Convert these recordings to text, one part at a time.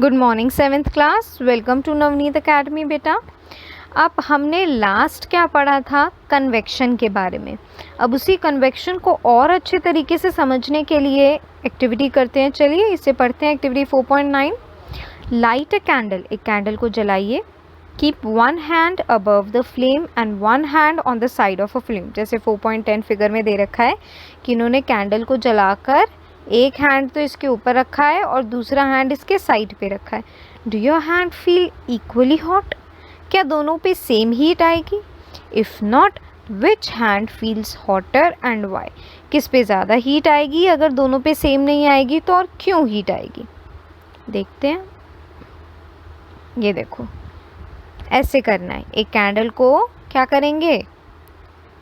Good morning seventh class, welcome to Navneet academy बेटा। अब हमने लास्ट क्या पढ़ा था, कन्वेक्शन के बारे में। अब उसी कन्वेक्शन को और अच्छे तरीके से समझने के लिए एक्टिविटी करते हैं। चलिए इसे पढ़ते हैं। Activity 4.9, light a candle. एक कैंडल को जलाइए। Keep one hand above the flame and one hand on the side of a flame. जैसे 4.10 फिगर में दे रखा है कि इन्होंने कैंडल को जलाकर एक हैंड तो इसके ऊपर रखा है और दूसरा हैंड इसके साइड पे रखा है। Do your hand feel equally hot? क्या दोनों पे सेम हीट आएगी? If not, which hand feels hotter and why? किस पे ज़्यादा हीट आएगी? अगर दोनों पे सेम नहीं आएगी तो और क्यों हीट आएगी? देखते हैं। ये देखो, ऐसे करना है। एक कैंडल को क्या करेंगे,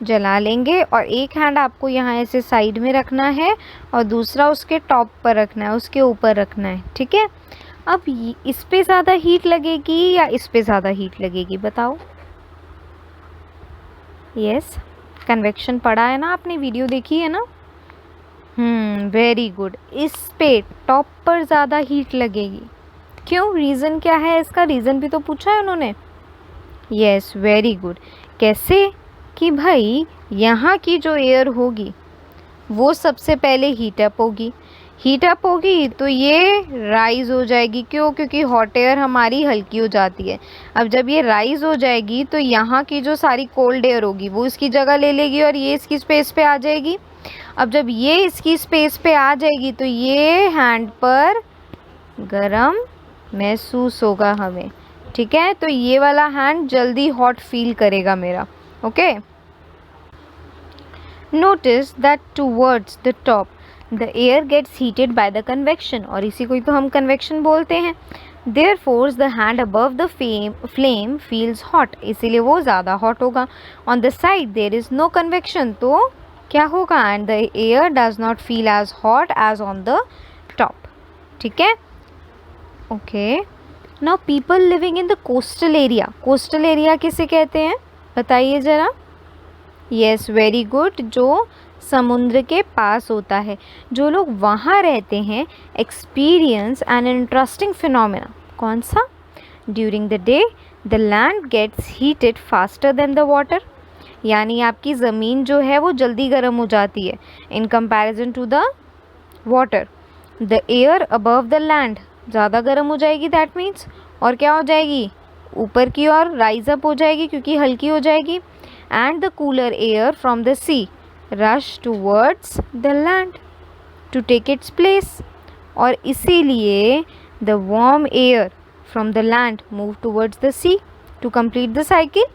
जला लेंगे और एक हैंड आपको यहाँ ऐसे साइड में रखना है और दूसरा उसके टॉप पर रखना है, उसके ऊपर रखना है। ठीक है। अब इस पे ज़्यादा हीट लगेगी या इस पे ज़्यादा हीट लगेगी, बताओ। यस, कन्वेक्शन पढ़ा है ना आपने, वीडियो देखी है ना। Very good. इस पे टॉप पर ज़्यादा हीट लगेगी। क्यों? रीज़न क्या है इसका? रीज़न भी तो पूछा है उन्होंने। Yes, very good. कैसे? कि भाई यहाँ की जो एयर होगी वो सबसे पहले हीटअप होगी। हीटअप होगी तो ये राइज हो जाएगी। क्यों? क्योंकि हॉट एयर हमारी हल्की हो जाती है। अब जब ये राइज हो जाएगी तो यहाँ की जो सारी कोल्ड एयर होगी वो इसकी जगह ले लेगी और ये इसकी स्पेस पे आ जाएगी। अब जब ये इसकी स्पेस पे आ जाएगी तो ये हैंड पर गरम महसूस होगा हमें। ठीक है, तो ये वाला हैंड जल्दी हॉट फील करेगा मेरा। Okay. Notice that towards the top the air gets heated by the convection, और इसी को ही तो हम convection बोलते हैं। Therefore the hand above the flame feels hot, इसीलिए वो ज़्यादा hot होगा। On the side there is no convection, तो क्या होगा? And the air does not feel as hot as on the top. ठीक है। Okay. Now people living in the coastal area, coastal area किसे कहते हैं बताइए ज़रा। Yes, very good. जो समुद्र के पास होता है, जो लोग वहाँ रहते हैं, एक्सपीरियंस एन इंटरेस्टिंग फिनोमेना। कौन सा? During the day the land gets heated faster than the water, यानी आपकी ज़मीन जो है वो जल्दी गर्म हो जाती है in comparison to the water. The air above the land ज़्यादा गर्म हो जाएगी, दैट मीन्स, और क्या हो जाएगी? ऊपर की ओर राइज अप हो जाएगी क्योंकि हल्की हो जाएगी। And the cooler air from the sea rush towards the land to take its place, और इसीलिए the warm air from the land move towards the sea to complete the cycle,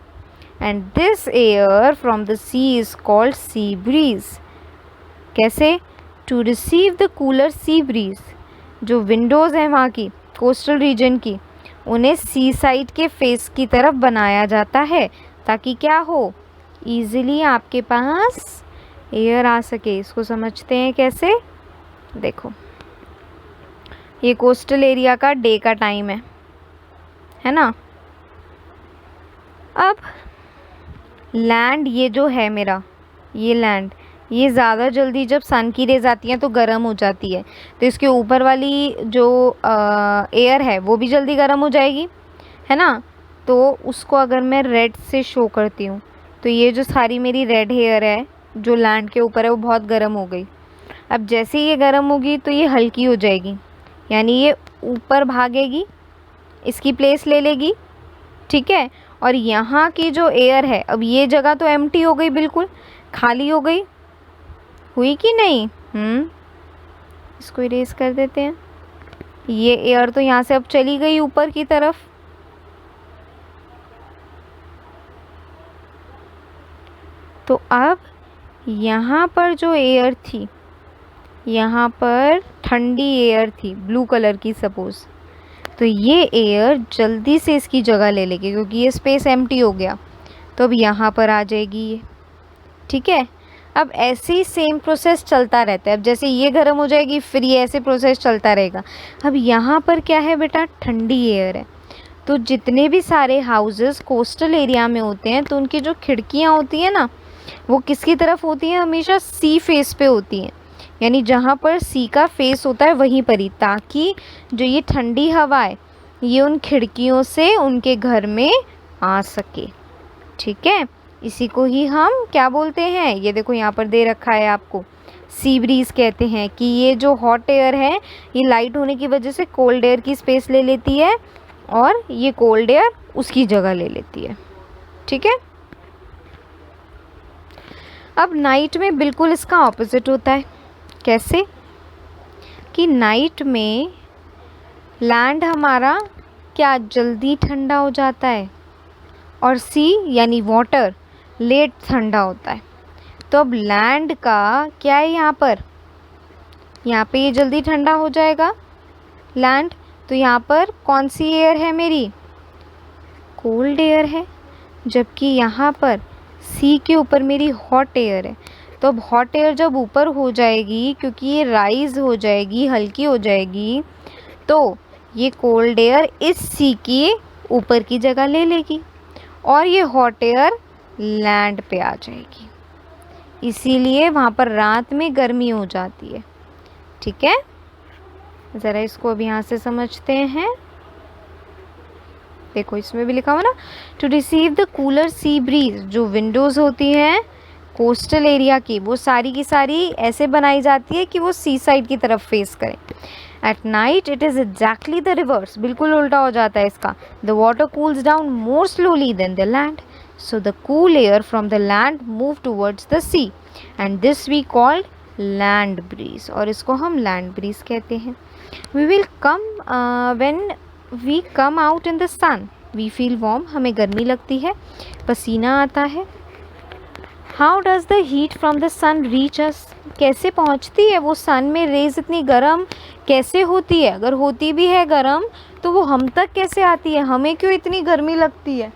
and this air from the sea is called sea breeze. कैसे? To receive the cooler sea breeze, जो Windows हैं वहाँ की coastal region की, उन्हें सी side के face की तरफ बनाया जाता है ताकि क्या हो, ईज़िली आपके पास एयर आ सके। इसको समझते हैं कैसे। देखो, ये कोस्टल एरिया का डे का टाइम है ना। अब लैंड ये जो है मेरा, ये लैंड, ये ज़्यादा जल्दी जब सन की रेज आती हैं तो गर्म हो जाती है, तो इसके ऊपर वाली जो एयर है वो भी जल्दी गर्म हो जाएगी, है ना। तो उसको अगर मैं रेड से शो करती हूँ तो ये जो सारी मेरी रेड हेयर है जो लैंड के ऊपर है वो बहुत गर्म हो गई। अब जैसे ही ये गर्म होगी तो ये हल्की हो जाएगी, यानी ये ऊपर भागेगी, इसकी प्लेस ले लेगी। ठीक है। और यहाँ की जो एयर है, अब ये जगह तो एम्प्टी हो गई, बिल्कुल खाली हो गई, हुई कि नहीं? इसको इरेज कर देते हैं। ये एयर तो यहाँ से अब चली गई ऊपर की तरफ। तो अब यहाँ पर जो एयर थी, यहाँ पर ठंडी एयर थी ब्लू कलर की सपोज़, तो ये एयर जल्दी से इसकी जगह ले लेगी क्योंकि ये स्पेस एम्प्टी हो गया, तो अब यहाँ पर आ जाएगी ये। ठीक है। अब ऐसे ही सेम प्रोसेस चलता रहता है। अब जैसे ये गर्म हो जाएगी फिर ये ऐसे प्रोसेस चलता रहेगा। अब यहाँ पर क्या है बेटा? ठंडी एयर है। तो जितने भी सारे हाउसेस कोस्टल एरिया में होते हैं तो उनकी जो खिड़कियाँ होती हैं ना, वो किसकी तरफ होती हैं? हमेशा सी फेस पे होती हैं। यानी जहाँ पर सी का फेस होता है वहीं पर ही, ताकि जो ये ठंडी हवा है ये उन खिड़कियों से उनके घर में आ सके। ठीक है, इसी को ही हम क्या बोलते हैं, ये देखो यहाँ पर दे रखा है आपको, सी ब्रीज कहते हैं कि ये जो हॉट एयर है ये लाइट होने की वजह से कोल्ड एयर की स्पेस ले लेती है और ये कोल्ड एयर उसकी जगह ले लेती है। ठीक है, अब नाइट में बिल्कुल इसका ऑपोजिट होता है। कैसे कि नाइट में लैंड हमारा क्या जल्दी ठंडा हो जाता है और सी यानी वाटर लेट ठंडा होता है। तो अब लैंड का क्या है, यहाँ पे ये जल्दी ठंडा हो जाएगा लैंड, तो यहाँ पर कौन सी एयर है मेरी, कोल्ड एयर है, जबकि यहाँ पर सी के ऊपर मेरी हॉट एयर है। तो अब हॉट एयर जब ऊपर हो जाएगी, क्योंकि ये राइज हो जाएगी, हल्की हो जाएगी, तो ये कोल्ड एयर इस सी की ऊपर की जगह ले लेगी और ये हॉट एयर लैंड पे आ जाएगी, इसीलिए वहाँ पर रात में गर्मी हो जाती है। ठीक है, ज़रा इसको अब यहाँ से समझते हैं। देखो इसमें भी लिखा हुआ ना, to receive the cooler sea breeze, जो विंडोज़ होती हैं कोस्टल एरिया की, वो सारी की सारी ऐसे बनाई जाती है कि वो सी साइड की तरफ फेस करें। At night it is exactly the reverse, बिल्कुल उल्टा हो जाता है इसका। The water cools down more slowly than the land, so the cool air from the land move towards the sea and this we called land breeze, और इसको हम land breeze कहते हैं। we will come when we come out in the sun we feel warm, हमें गर्मी लगती है, पसीना आता है। how does the heat from the sun reach us, कैसे पहुंचती है वो सन में रेज इतनी गर्म कैसे होती है, अगर होती भी है गर्म तो वो हम तक कैसे आती है, हमें क्यों इतनी गर्मी लगती है।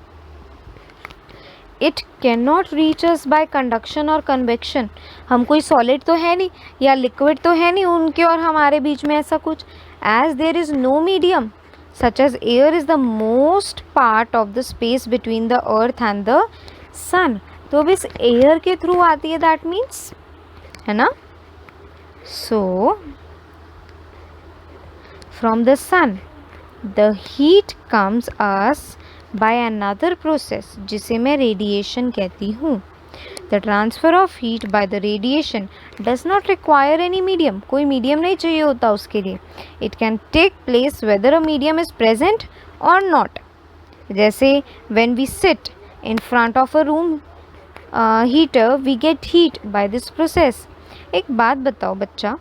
It can not reach us bye conduction और कन्वेक्शन, हम कोई सॉलिड तो है नहीं या लिक्विड तो है नहीं उनके और हमारे बीच में ऐसा कुछ। As there is no medium such as air is the most part of the space between the earth and the sun, तो अब इस एयर के थ्रू आती है, दैट मीन्स, है ना। So from the sun the heat comes us by another process, जिसे मैं रेडिएशन कहती हूँ। The transfer of heat by the radiation does not require any medium, कोई मीडियम नहीं चाहिए होता उसके लिए। It can take place whether a medium is present और नॉट, जैसे when we sit in front of a room heater we get heat by this process. एक बात बताओ बच्चा,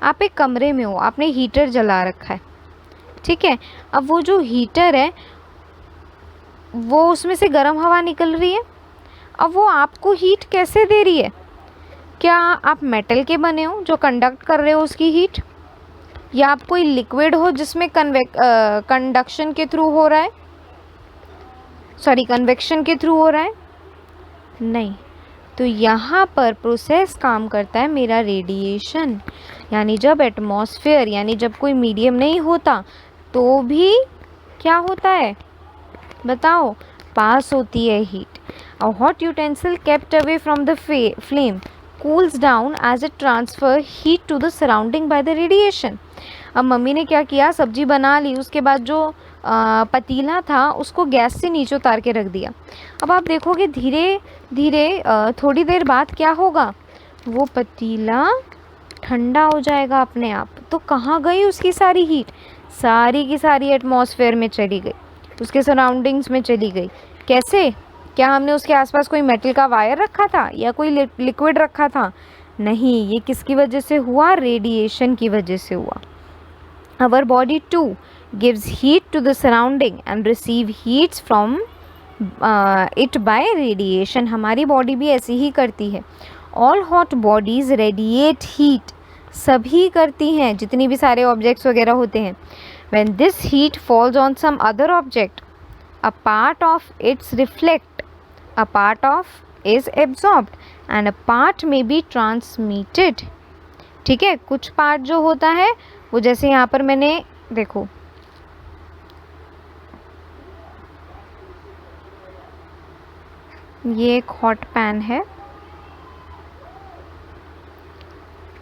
आप एक कमरे में हो, आपने हीटर जला रखा है, ठीक है, अब वो जो हीटर है वो उसमें से गर्म हवा निकल रही है, अब वो आपको हीट कैसे दे रही है, क्या आप मेटल के बने हो जो कंडक्ट कर रहे हो उसकी हीट, या आप कोई लिक्विड हो जिसमें कंडक्शन के थ्रू हो रहा है, सॉरी कन्वेक्शन के थ्रू हो रहा है, नहीं। तो यहाँ पर प्रोसेस काम करता है मेरा रेडिएशन, यानी जब एटमॉस्फेयर यानी जब कोई मीडियम नहीं होता तो भी क्या होता है बताओ, पास होती है heat. A hot utensil kept away from the flame cools down as it transfer heat to the surrounding by the radiation. अब मम्मी ने क्या किया, सब्जी बना ली, उसके बाद जो पतीला था उसको गैस से नीचे उतार के रख दिया। अब आप देखोगे धीरे धीरे थोड़ी देर बाद क्या होगा, वो पतीला ठंडा हो जाएगा अपने आप। तो कहाँ गई उसकी सारी हीट, सारी की सारी एटमॉस्फेयर में चली गई, उसके सराउंडिंग्स में चली गई। कैसे, क्या हमने उसके आसपास कोई मेटल का वायर रखा था या कोई लिक्विड रखा था, नहीं, ये किसकी वजह से हुआ, रेडिएशन की वजह से हुआ। Our body too gives heat to the surrounding and receive heats from it by radiation, हमारी बॉडी भी ऐसी ही करती है। All hot bodies radiate heat, सभी करती हैं, जितनी भी सारे ऑब्जेक्ट्स वगैरह होते हैं। When this heat falls on some other object, a part of its reflect, a part of is absorbed and a part may be transmitted। ठीक है, कुछ पार्ट जो होता है वो, जैसे यहाँ पर मैंने देखो ये एक हॉट पैन है,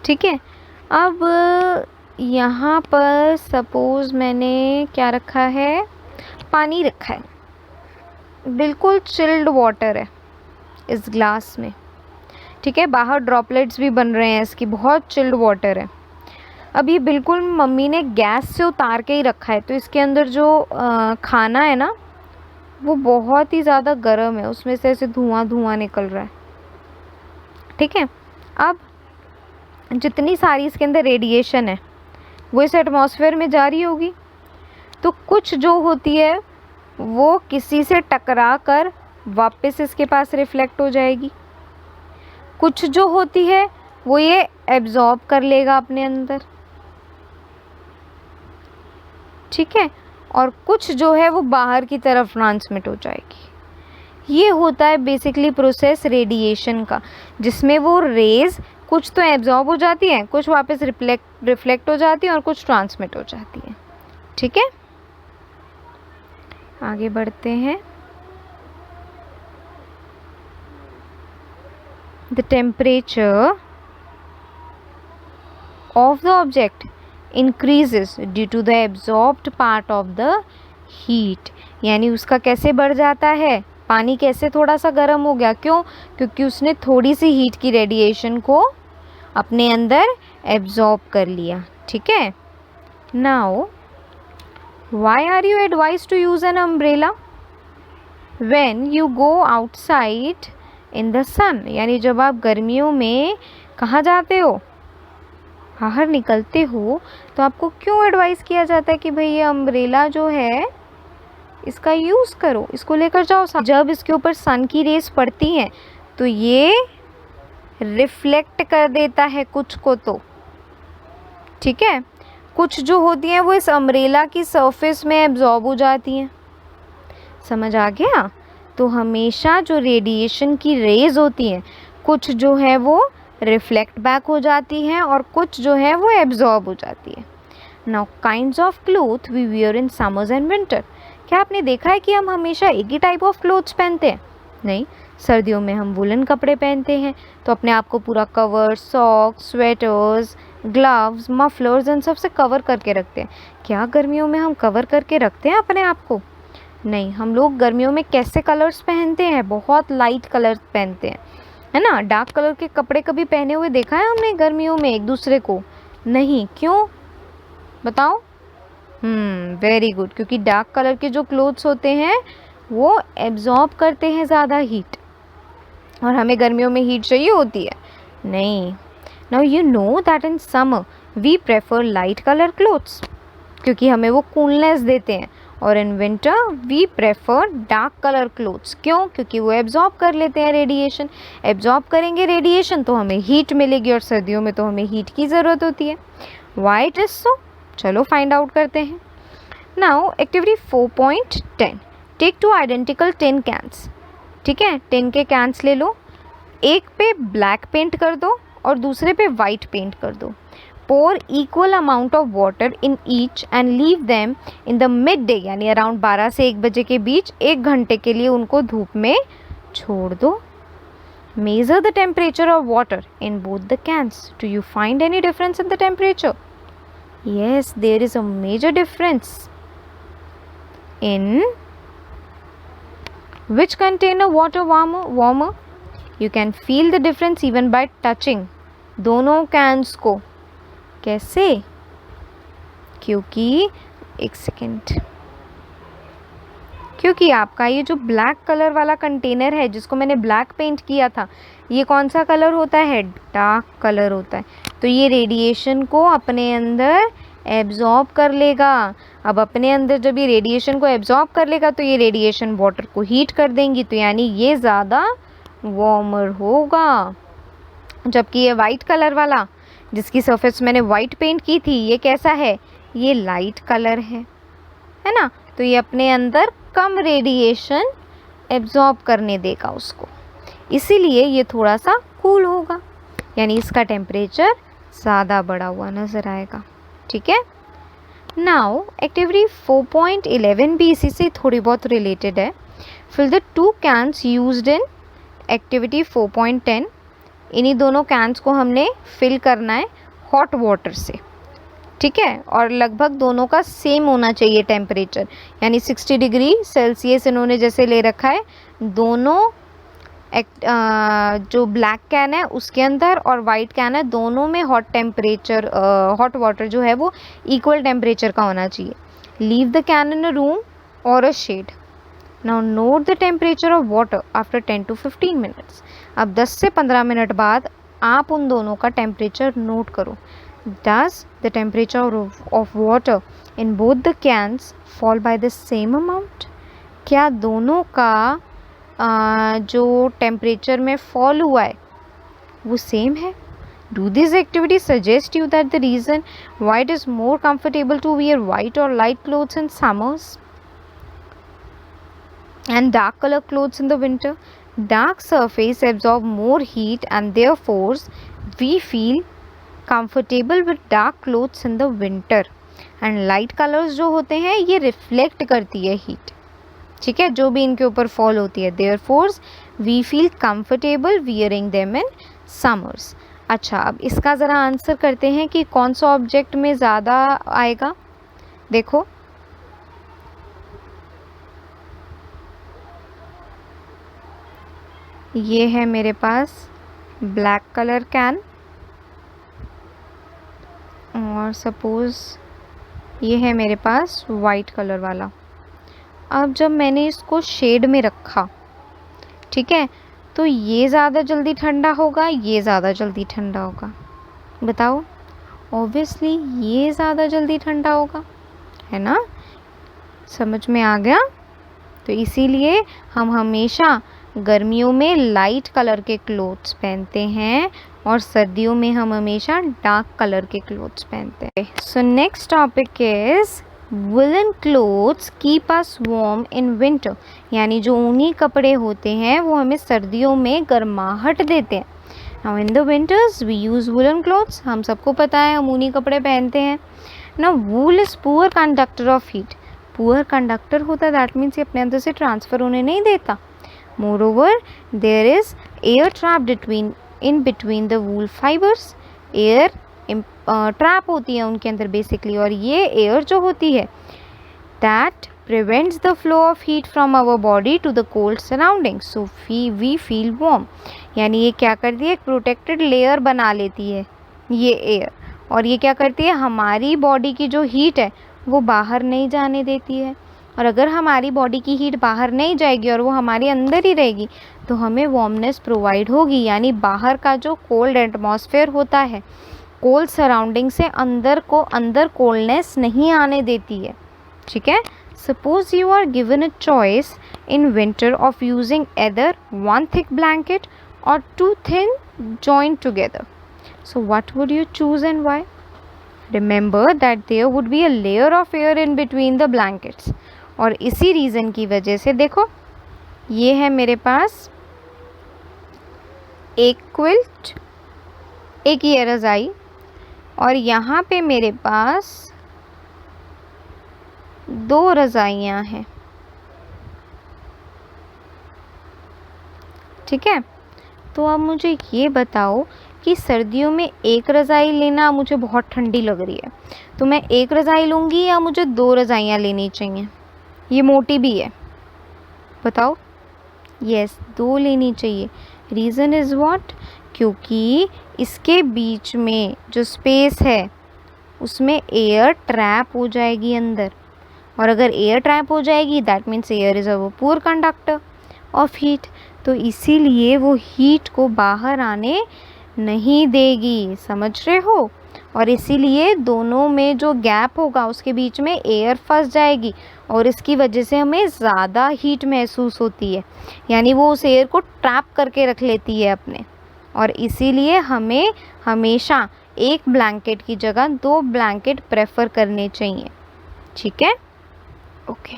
ठीक है। अब यहाँ पर सपोज़ मैंने क्या रखा है, पानी रखा है, बिल्कुल चिल्ड वाटर है इस ग्लास में, ठीक है। बाहर ड्रॉपलेट्स भी बन रहे हैं इसकी, बहुत चिल्ड वाटर है। अब ये बिल्कुल मम्मी ने गैस से उतार के ही रखा है, तो इसके अंदर जो खाना है ना वो बहुत ही ज़्यादा गर्म है, उसमें से ऐसे धुआं धुआं निकल रहा है, ठीक है। अब जितनी सारी इसके अंदर रेडिएशन है वो इस एटमॉस्फेयर में जा रही होगी, तो कुछ जो होती है वो किसी से टकरा कर वापस इसके पास रिफ्लेक्ट हो जाएगी, कुछ जो होती है वो ये एब्जॉर्ब कर लेगा अपने अंदर, ठीक है, और कुछ जो है वो बाहर की तरफ ट्रांसमिट हो जाएगी। ये होता है बेसिकली प्रोसेस रेडिएशन का, जिसमें वो रेज कुछ तो एब्जॉर्ब हो जाती हैं, कुछ वापस रिफ्लेक्ट हो जाती हैं और कुछ ट्रांसमिट हो जाती हैं, ठीक है। आगे बढ़ते हैं। The temperature of the object increases due to the absorbed part of the heat, यानी उसका कैसे बढ़ जाता है, पानी कैसे थोड़ा सा गर्म हो गया, क्यों, क्योंकि उसने थोड़ी सी हीट की रेडिएशन को अपने अंदर एब्जॉर्ब कर लिया, ठीक है। Now why are you advise to use an umbrella when you go outside in the sun, यानी जब आप गर्मियों में कहाँ जाते हो, बाहर निकलते हो, तो आपको क्यों एडवाइस किया जाता है कि भाई ये अम्ब्रेला जो है इसका यूज़ करो, इसको लेकर जाओ। जब इसके ऊपर सन की रेस पड़ती हैं तो ये रिफ्लेक्ट कर देता है कुछ को, तो ठीक है, कुछ जो होती हैं वो इस अम्ब्रेला की सरफेस में एब्जॉर्ब हो जाती हैं, समझ आ गया। तो हमेशा जो रेडिएशन की रेज होती हैं, कुछ जो है वो रिफ्लेक्ट बैक हो जाती हैं और कुछ जो है वो एब्जॉर्ब हो जाती है। Now kinds of cloth we wear in summers and winter, क्या आपने देखा है कि हम हमेशा एक ही टाइप ऑफ क्लोथ्स पहनते हैं? नहीं, सर्दियों में हम वुलन कपड़े पहनते हैं, तो अपने आप को पूरा cover, socks, sweaters, gloves, mufflers इन सब से कवर करके रखते हैं। क्या गर्मियों में हम कवर करके रखते हैं अपने आप को? नहीं, हम लोग गर्मियों में कैसे कलर्स पहनते हैं, बहुत लाइट कलर पहनते हैं, है ना। डार्क कलर के कपड़े कभी पहने हुए देखा है हमने गर्मियों में एक दूसरे को? नहीं, क्यों बताओ? वेरी गुड, क्योंकि डार्क कलर के जो क्लोथ्स होते हैं वो एब्जॉर्ब करते हैं ज़्यादा हीट, और हमें गर्मियों में हीट चाहिए होती है नहीं। Now you know that in summer we prefer light colour clothes, क्योंकि हमें वो कूलनेस देते हैं, और in winter we prefer dark colour clothes, क्यों, क्योंकि वो एब्जॉर्ब कर लेते हैं रेडिएशन। एब्जॉर्ब करेंगे रेडिएशन तो हमें हीट मिलेगी, और सर्दियों में तो हमें हीट की ज़रूरत होती है। Why it is so? चलो फाइंड आउट करते हैं। Now activity 4.10, take 2 identical tin cans, ठीक है, टिन के कैंस ले लो, एक पे ब्लैक पेंट कर दो और दूसरे पे वाइट पेंट कर दो। pour equal amount of water in each and leave them in the midday, यानी अराउंड 12 से 1 बजे के बीच 1 घंटे के लिए उनको धूप में छोड़ दो। Measure the temperature of water in both the cans. Do you find any difference in the temperature? Yes, there is a major difference. In which container water warmer? You can feel the difference even by touching दोनों cans को। कैसे? क्योंकि एक second, क्योंकि आपका ये जो black colour वाला कंटेनर है जिसको मैंने ब्लैक पेंट किया था, ये कौन सा कलर होता है? डार्क कलर होता है। तो ये रेडिएशन को अपने अंदर एब्जॉर्ब कर लेगा। अब अपने अंदर जब ये रेडिएशन को एब्जॉर्ब कर लेगा तो ये रेडिएशन वाटर को हीट कर देंगी, तो यानी ये ज़्यादा वार्मर होगा। जबकि ये वाइट कलर वाला जिसकी सरफेस मैंने वाइट पेंट की थी, ये कैसा है? ये लाइट कलर है ना। तो ये अपने अंदर कम रेडिएशन एब्जॉर्ब करने देगा उसको, इसीलिए ये थोड़ा सा कूल होगा, यानी इसका टेम्परेचर ज़्यादा बढ़ा हुआ नज़र आएगा। ठीक है। नाउ एक्टिविटी 4.11 भी इसी से थोड़ी बहुत रिलेटेड है। Fill the 2 cans used in activity 4.10 इन्हीं दोनों कैंस को हमने फिल करना है हॉट वाटर से, ठीक है। और लगभग दोनों का सेम होना चाहिए टेम्परेचर, यानी 60 डिग्री सेल्सियस इन्होंने जैसे ले रखा है, दोनों जो ब्लैक कैन है उसके अंदर और वाइट कैन है, दोनों में हॉट वाटर जो है वो इक्वल टेम्परेचर का होना चाहिए। Leave the can in a room और a shade. Now note the temperature of water after 10 to 15 minutes. अब 10 से 15 मिनट बाद आप उन दोनों का टेम्परेचर नोट करो। Does the temperature of water in both the cans fall by the same amount? क्या दोनों का जो टेम्परेचर में फॉल हुआ है वो सेम है? Do this activity suggest you that the reason why it is more comfortable to wear white or light clothes in summers and dark color clothes in the winter? Dark surface absorb more heat and therefore we feel comfortable with dark clothes in the winter, and light colors जो होते हैं ये reflect करती है heat, ठीक है, जो भी इनके ऊपर फॉल होती है। therefore we feel comfortable wearing them in summers। अच्छा, अब इसका ज़रा आंसर करते हैं कि कौन सा ऑब्जेक्ट में ज़्यादा आएगा। देखो, ये है मेरे पास ब्लैक कलर कैन और सपोज़ ये है मेरे पास वाइट कलर वाला। अब जब मैंने इसको शेड में रखा, ठीक है, तो ये ज़्यादा जल्दी ठंडा होगा, ये ज़्यादा जल्दी ठंडा होगा? बताओ। ऑब्वियसली ये ज़्यादा जल्दी ठंडा होगा, है ना? समझ में आ गया? तो इसीलिए हम हमेशा गर्मियों में लाइट कलर के क्लोथ्स पहनते हैं और सर्दियों में हम हमेशा डार्क कलर के क्लोथ्स पहनते हैं। So next topic is woollen clothes keep us warm in winter, यानी जो ऊनी कपड़े होते हैं वो हमें सर्दियों में गर्माहट देते हैं। Now in the winters we use woollen clothes, हम सबको पता है हम ऊनी कपड़े पहनते हैं ना। Wool is poor conductor of heat, poor conductor होता है, दैट मीन्स ये अपने अंदर से ट्रांसफ़र होने नहीं देता। Moreover there is air trapped in between the wool fibres, air trap होती है उनके अंदर बेसिकली, और ये एयर जो होती है that prevents the flow of heat from our body to the cold surroundings, so we feel warm. यानी ये क्या करती है, एक प्रोटेक्टेड लेयर बना लेती है ये एयर, और ये क्या करती है, हमारी बॉडी की जो हीट है वो बाहर नहीं जाने देती है। और अगर हमारी बॉडी की हीट बाहर नहीं जाएगी और वो हमारे अंदर ही रहेगी तो हमें वार्मनेस प्रोवाइड होगी, यानी बाहर का जो कोल्ड एटमॉस्फेयर होता है, कोल्ड सराउंडिंग से अंदर कोल्डनेस नहीं आने देती है, ठीक है। Suppose you are given a choice in winter of using either one thick blanket और two thin joint together, so what would you choose and why? Remember that there would be a layer of air in between the blankets, और इसी reason की वजह से देखो ये है मेरे पास एक क्विल्ट, एक ये रज़ाई, और यहाँ पे मेरे पास दो रज़ाइयाँ हैं, ठीक है। तो अब मुझे ये बताओ कि सर्दियों में एक रज़ाई लेना मुझे बहुत ठंडी लग रही है, तो मैं एक रज़ाई लूँगी या मुझे दो रज़ाइयाँ लेनी चाहिए? ये मोटी भी है, बताओ। यस, दो लेनी चाहिए। Reason is what? क्योंकि इसके बीच में जो स्पेस है उसमें एयर ट्रैप हो जाएगी अंदर, और अगर एयर ट्रैप हो जाएगी that means air is a poor conductor of heat, तो इसीलिए वो हीट को बाहर आने नहीं देगी, समझ रहे हो? और इसीलिए दोनों में जो गैप होगा उसके बीच में एयर फंस जाएगी और इसकी वजह से हमें ज़्यादा हीट महसूस होती है, यानी वो उस एयर को ट्रैप करके रख लेती है अपने, और इसीलिए हमें हमेशा एक ब्लैंकेट की जगह दो ब्लैंकेट प्रेफर करने चाहिए, ठीक है। ओके।